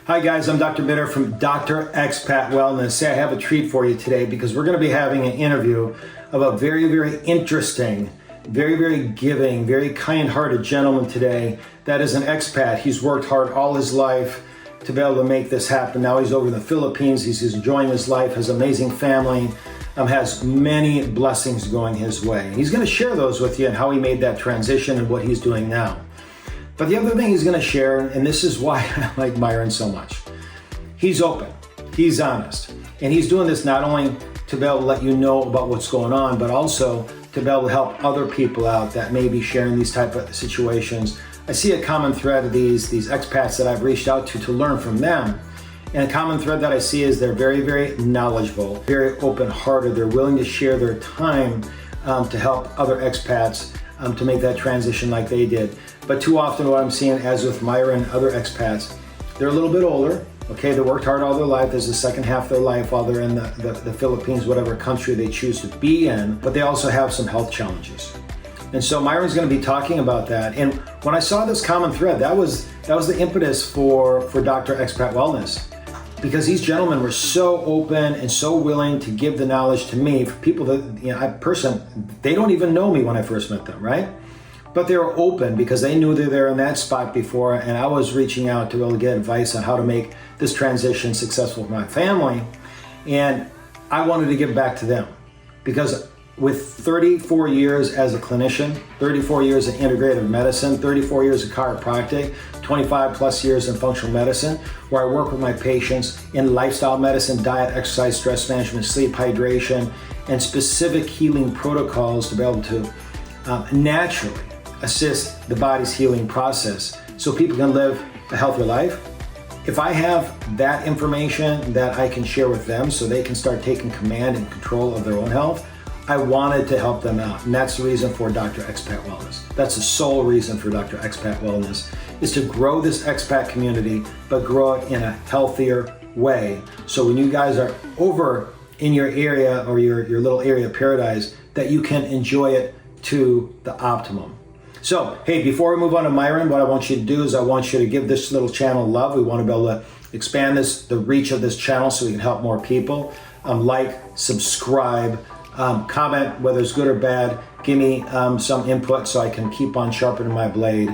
Hi guys, I'm Dr. Bitter from Dr. Expat Wellness. I have a treat for you today because we're going to be having an interview of a very, very interesting, very, very giving, very kind-hearted gentleman today that is an expat. He's worked hard all his life to be able to make this happen. Now he's over in the Philippines. He's enjoying his life, has an amazing family, has many blessings going his way. He's going to share those with you and how he made that transition and what he's doing now. But the other thing he's going to share, and this is why I like Myron so much, he's open, he's honest, and he's doing this not only to be able to let you know about what's going on, but also to be able to help other people out that may be sharing these type of situations. I see a common thread of these expats that I've reached out to learn from them. And a common thread that I see is they're very, very knowledgeable, very open-hearted. They're willing to share their time to help other expats to make that transition like they did. But too often what I'm seeing, as with Myron and other expats, they're a little bit older, okay? They worked hard all their life. There's the second half of their life while they're in the Philippines, whatever country they choose to be in, but they also have some health challenges. And so Myron's gonna be talking about that. And when I saw this common thread, that was the impetus for Dr. Expat Wellness, because these gentlemen were so open and so willing to give the knowledge to me. For people that, they don't even know me when I first met them, right? But they were open because they knew they were in that spot before, and I was reaching out to be able to get advice on how to make this transition successful for my family. And I wanted to give back to them because with 34 years as a clinician, 34 years in integrative medicine, 34 years of chiropractic, 25 plus years in functional medicine, where I work with my patients in lifestyle medicine, diet, exercise, stress management, sleep, hydration, and specific healing protocols to be able to naturally assist the body's healing process so people can live a healthier life. If I have that information that I can share with them so they can start taking command and control of their own health, I wanted to help them out. And that's the reason for Dr. Expat Wellness. That's the sole reason for Dr. Expat Wellness, is to grow this expat community, but grow it in a healthier way. So when you guys are over in your area or your little area of paradise, that you can enjoy it to the optimum. So, hey, before we move on to Myron, what I want you to do is I want you to give this little channel love. We want to be able to expand the reach of this channel so we can help more people. Like, subscribe, comment whether it's good or bad. Give me some input so I can keep on sharpening my blade,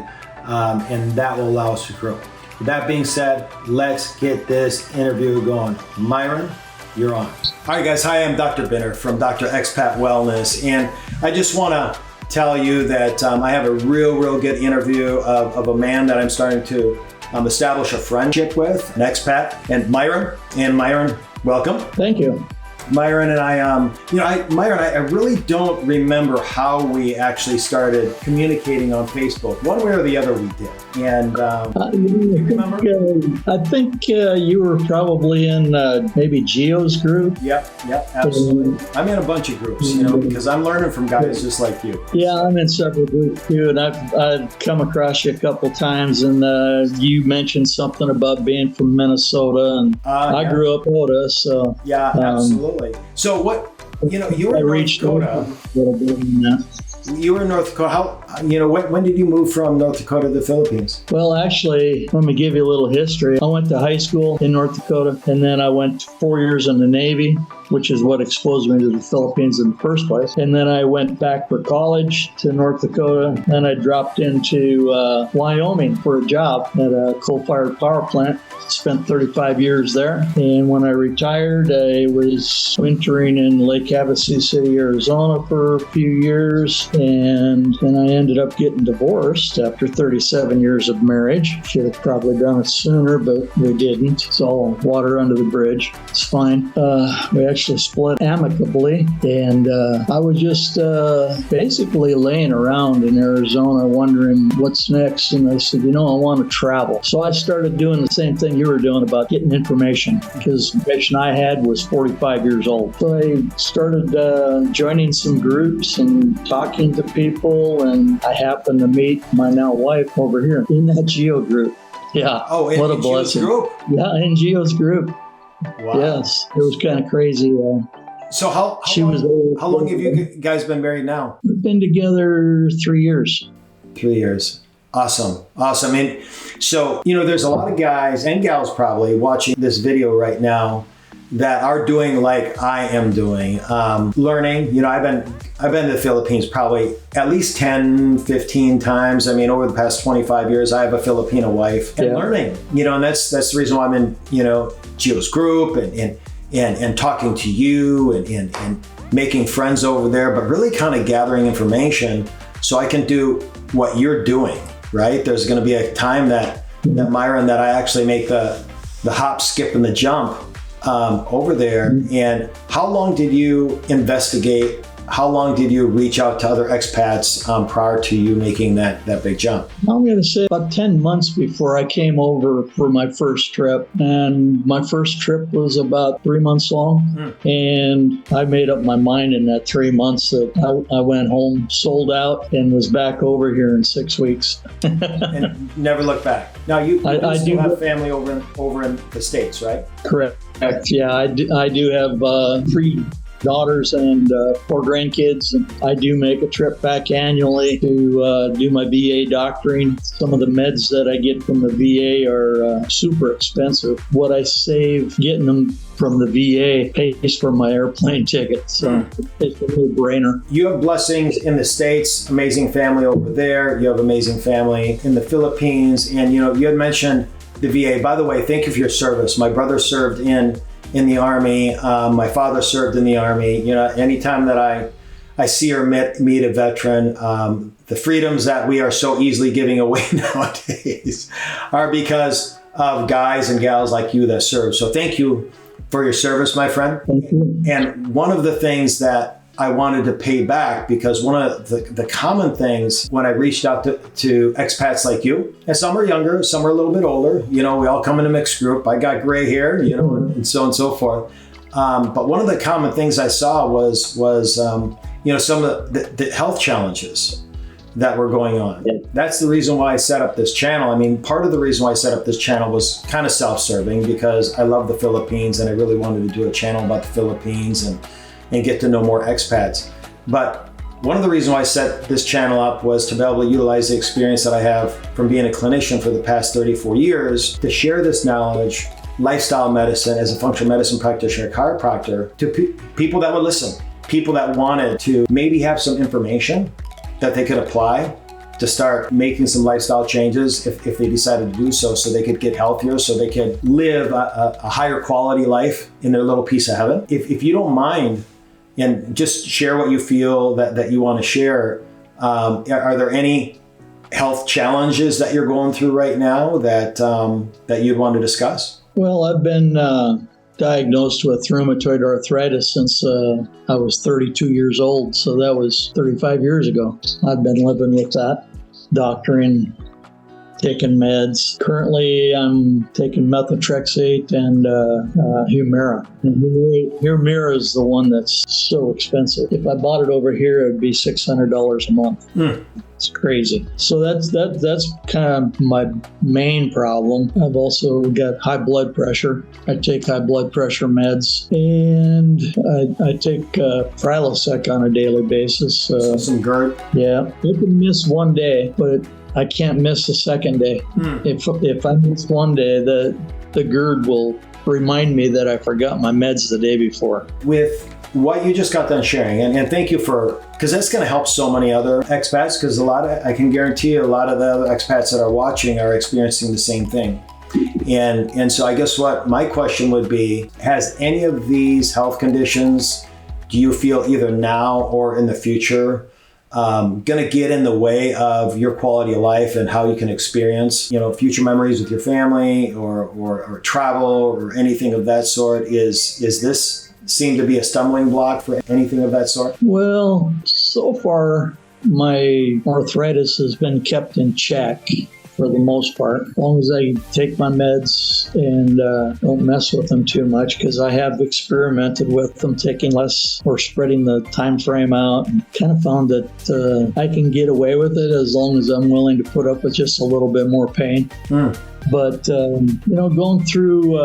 and that will allow us to grow. With that being said, let's get this interview going. Myron, you're on. All right, guys. Hi, I'm Dr. Bitter from Dr. Expat Wellness, and I just want to tell you that I have a real good interview of a man that I'm starting to establish a friendship with, an expat, and Myron, welcome. Thank you. Myron and Myron, I really don't remember how we actually started communicating on Facebook. One way or the other we did. And you remember? I think you were probably in maybe Geo's group. Yep, absolutely. I'm in a bunch of groups, because I'm learning from guys just like you. Yeah, I'm in several groups too, and I've come across you a couple times, and you mentioned something about being from Minnesota, and I grew up in Minnesota, so. Yeah, absolutely. So what, you were in North Dakota. You were in North Dakota. When did you move from North Dakota to the Philippines? Well, actually, let me give you a little history. I went to high school in North Dakota, and then I went 4 years in the Navy, which is what exposed me to the Philippines in the first place. And then I went back for college to North Dakota. Then I dropped into Wyoming for a job at a coal-fired power plant. Spent 35 years there. And when I retired, I was wintering in Lake Havasu City, Arizona for a few years. And then I ended up getting divorced after 37 years of marriage. Should have probably done it sooner, but we didn't. It's all water under the bridge. It's fine. We actually split amicably. And I was just basically laying around in Arizona wondering what's next. And I said, I want to travel. So I started doing the same thing you were doing about getting information, because the information I had was 45 years old. So I started joining some groups and talking to people, and I happened to meet my now wife over here in that Geo group. Yeah. Oh, in what a Geo's blessing. group? Yeah, in Geo's group. Wow. Yes, it was kind of crazy. So how long have you guys been married now? We've been together 3 years. 3 years. Awesome. Awesome. And so, there's a lot of guys and gals probably watching this video right now that are doing like I am doing, learning. I've been to the Philippines probably at least 10, 15 times. I mean, over the past 25 years, I have a Filipino wife and learning, and that's the reason why I'm in, Gio's group and talking to you and making friends over there, but really kind of gathering information so I can do what you're doing, right? There's going to be a time that Myron, that I actually make the hop, skip, and the jump over there. And how long did you investigate? How long did you reach out to other expats prior to you making that big jump? I'm going to say about 10 months before I came over for my first trip. And my first trip was about 3 months long. And I made up my mind in that 3 months that I went home, sold out, and was back over here in 6 weeks. And never looked back. Now, you still have family over in the States, right? Correct. Yeah, I do have 3 daughters and 4 grandkids. And I do make a trip back annually to do my VA doctoring. Some of the meds that I get from the VA are super expensive. What I save getting them from the VA pays for my airplane ticket. So it's a no-brainer. You have blessings in the States, amazing family over there. You have amazing family in the Philippines. And, you had mentioned the VA. By the way, thank you for your service. My brother served in the Army. My father served in the Army. Anytime that I see or meet a veteran, the freedoms that we are so easily giving away nowadays are because of guys and gals like you that serve. So thank you for your service, my friend. Thank you. And one of the things that I wanted to pay back, because one of the common things when I reached out to expats like you, and some are younger, some are a little bit older, we all come in a mixed group. I got gray hair, and so on and so forth. But one of the common things I saw was some of the health challenges that were going on. That's the reason why I set up this channel. I mean, part of the reason why I set up this channel was kind of self-serving, because I love the Philippines and I really wanted to do a channel about the Philippines and get to know more expats. But one of the reasons why I set this channel up was to be able to utilize the experience that I have from being a clinician for the past 34 years to share this knowledge, lifestyle medicine as a functional medicine practitioner, chiropractor, to people that would listen, people that wanted to maybe have some information that they could apply to start making some lifestyle changes if they decided to do so they could get healthier, so they could live a higher quality life in their little piece of heaven. If you don't mind, and just share what you feel that you want to share. Are there any health challenges that you're going through right now that you'd want to discuss? Well, I've been diagnosed with rheumatoid arthritis since I was 32 years old. So that was 35 years ago. I've been living with that, doctoring, taking meds. Currently, I'm taking methotrexate and Humira. And Humira is the one that's so expensive. If I bought it over here, it would be $600 a month. It's crazy. So that's kind of my main problem. I've also got high blood pressure. I take high blood pressure meds, and I take Prilosec on a daily basis. Some GERD? Yeah. I can miss one day, but I can't miss the second day. If I miss one day, the GERD will remind me that I forgot my meds the day before. With what you just got done sharing, and thank you because that's going to help so many other expats, because I can guarantee you a lot of the other expats that are watching are experiencing the same thing. And so I guess what my question would be, has any of these health conditions, do you feel either now or in the future, going to get in the way of your quality of life and how you can experience, future memories with your family or travel or anything of that sort? Is this seem to be a stumbling block for anything of that sort? Well, so far, my arthritis has been kept in check for the most part, as long as I take my meds and don't mess with them too much, because I have experimented with them, taking less or spreading the time frame out, and kind of found that I can get away with it as long as I'm willing to put up with just a little bit more pain. But, going through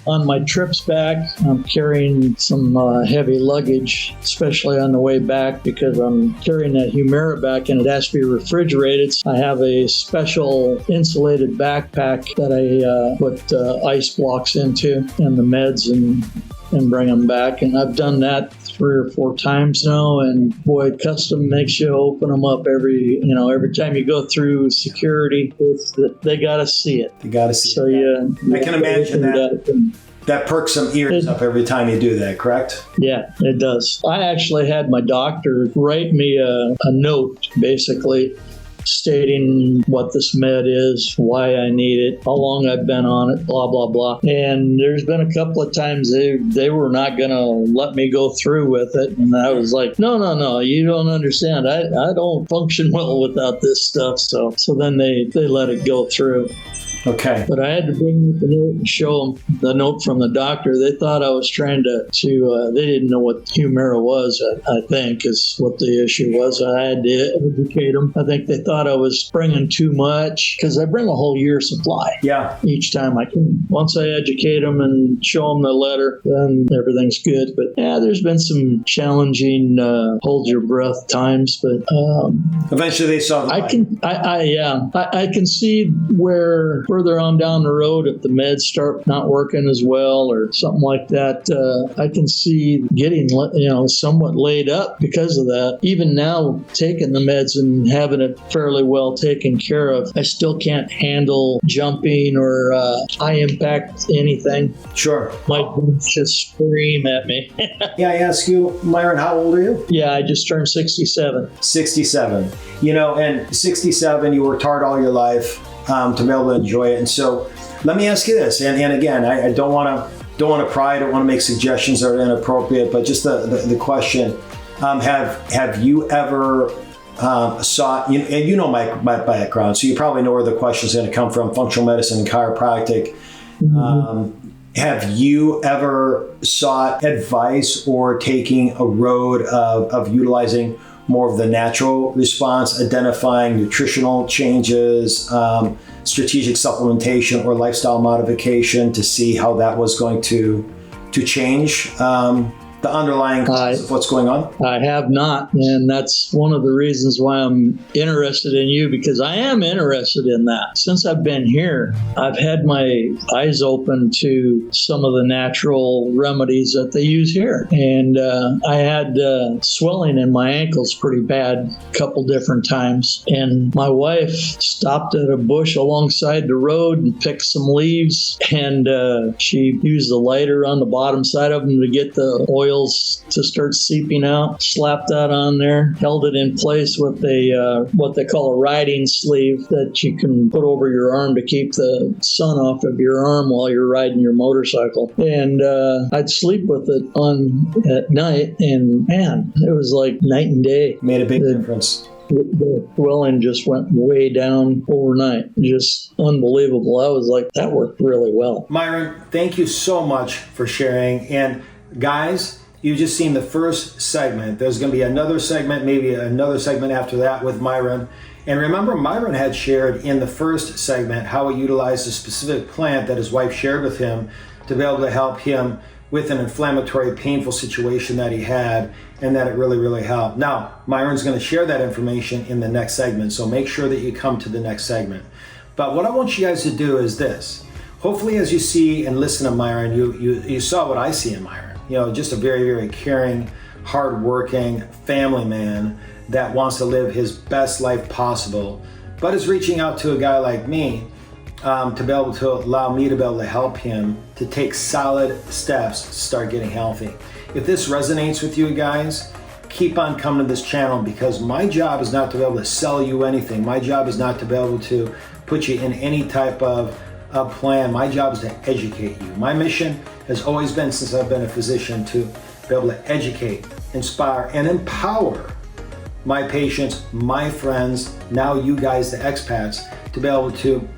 on my trips back, I'm carrying some heavy luggage, especially on the way back, because I'm carrying that Humira back and it has to be refrigerated. I have a special insulated backpack that I put ice blocks into and the meds and bring them back. And I've done that 3 or 4 times now. And boy, custom makes you open them up every time you go through security. They got to see it. You got to see so, it. Yeah. I can imagine that perks some ears up every time you do that, correct? Yeah, it does. I actually had my doctor write me a note, basically, stating what this med is, why I need it, how long I've been on it, blah, blah, blah. And there's been a couple of times they were not going to let me go through with it. And I was like, no, you don't understand. I don't function well without this stuff. So then they let it go through. Okay. But I had to bring up the note and show them the note from the doctor. They thought I was trying to they didn't know what Humira was, I think, is what the issue was. I had to educate them. I think they thought I was bringing too much, because I bring a whole year's supply. Yeah. Each time I can. Once I educate them and show them the letter, then everything's good. But yeah, there's been some challenging hold your breath times, but eventually they saw the light. I can see where further on down the road, if the meds start not working as well or something like that, I can see getting somewhat laid up because of that. Even now, taking the meds and having it fairly well taken care of, I still can't handle jumping or high impact anything. Sure. My bones just scream at me. Yeah, I ask you, Myron, how old are you? Yeah, I just turned 67. 67. And 67, you worked hard all your life to be able to enjoy it. And so let me ask you this, and again, I don't want to pry, I don't want to make suggestions that are inappropriate, but just the question, have you ever sought, and you know my background, so you probably know where the question is going to come from, functional medicine and chiropractic. Mm-hmm. Have you ever sought advice or taking a road of utilizing more of the natural response, identifying nutritional changes, strategic supplementation or lifestyle modification to see how that was going to change the underlying cause of what's going on? I have not, and that's one of the reasons why I'm interested in you, because I am interested in that. Since I've been here, I've had my eyes open to some of the natural remedies that they use here. And I had swelling in my ankles pretty bad a couple different times. And my wife stopped at a bush alongside the road and picked some leaves, and she used the lighter on the bottom side of them to get the oils to start seeping out, slapped that on there, held it in place with a what they call a riding sleeve that you can put over your arm to keep the sun off of your arm while you're riding your motorcycle. And I'd sleep with it on at night, and man, it was like night and day. Made a big difference. The swelling just went way down overnight. Just unbelievable. I was like, that worked really well. Myron, thank you so much for sharing. And guys, you've just seen the first segment. There's going to be another segment, maybe another segment after that with Myron. And remember, Myron had shared in the first segment how he utilized a specific plant that his wife shared with him to be able to help him with an inflammatory, painful situation that he had, and that it really, really helped. Now, Myron's going to share that information in the next segment, so make sure that you come to the next segment. But what I want you guys to do is this. Hopefully, as you see and listen to Myron, you saw what I see in Myron. Just a very, very caring, hardworking family man that wants to live his best life possible, but is reaching out to a guy like me to be able to allow me to be able to help him to take solid steps to start getting healthy. If this resonates with you guys, keep on coming to this channel, because my job is not to be able to sell you anything. My job is not to be able to put you in any type of plan. My job is to educate you. My mission has always been, since I've been a physician, to be able to educate, inspire, and empower my patients, my friends, now you guys, the expats, to be able to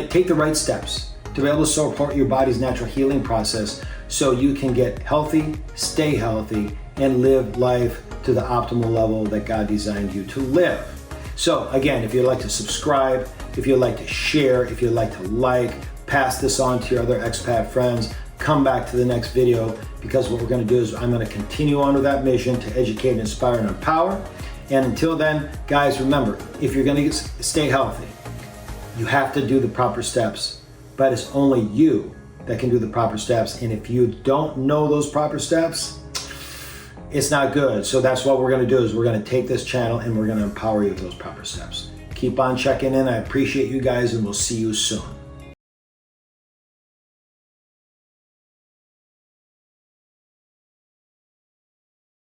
take the right steps, to be able to support your body's natural healing process so you can get healthy, stay healthy, and live life to the optimal level that God designed you to live. So again, if you'd like to subscribe, if you'd like to share, if you'd like to like, pass this on to your other expat friends, come back to the next video, because what we're going to do is I'm going to continue on with that mission to educate, inspire, and empower. And until then, guys, remember, if you're going to stay healthy, you have to do the proper steps, but it's only you that can do the proper steps. And if you don't know those proper steps, it's not good. So that's what we're going to do, is we're going to take this channel and we're going to empower you with those proper steps. Keep on checking in. I appreciate you guys, and we'll see you soon.